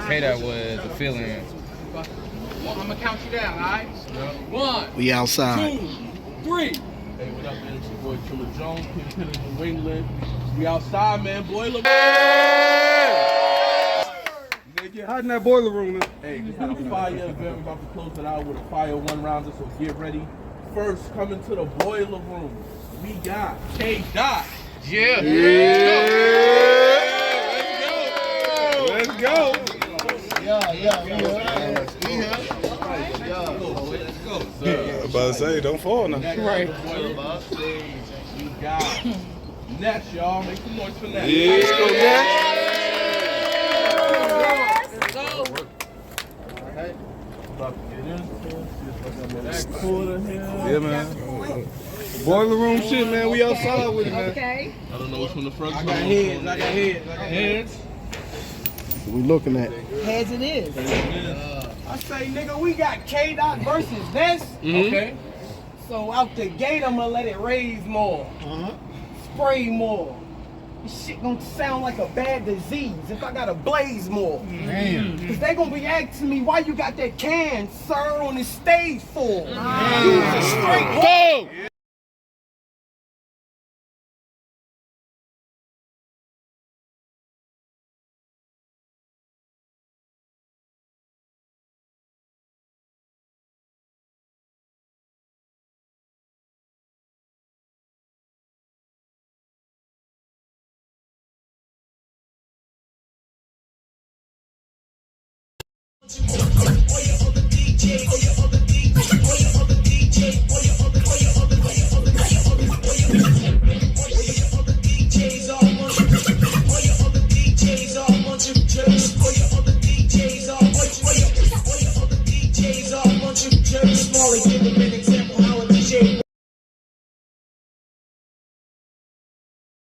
KDOT was a feeling. I'm gonna count you down, alright? 1. We outside. 2, 3. Hey, what up, man? It's your boy CHILLA Jones, Kingpin in New England. We outside, man. Boiler. They get hot in that boiler room. Hey, just had a fire event. We're about to close it out with a fire one rounder, so get ready. First, coming to the boiler room, we got KDOT. Yeah. Let's go. I'm about to say, don't fall now. Right. We got NES, y'all. Make some noise for NES. Yeah, let's go, NES. About to get in. Yeah, man. Boiler room shit, man. We outside with it, man. Okay. I don't know which one the front. I got heads. We looking at Heads it is. I say, nigga, we got KDOT versus NES. Okay. So out the gate, I'm gonna let it raise more. Spray more. This shit gonna sound like a bad disease if I gotta blaze more. Cause they gonna be asking me why you got that can, sir, on the stage for. Use a straight Go! Oh, yeah, on the DJ.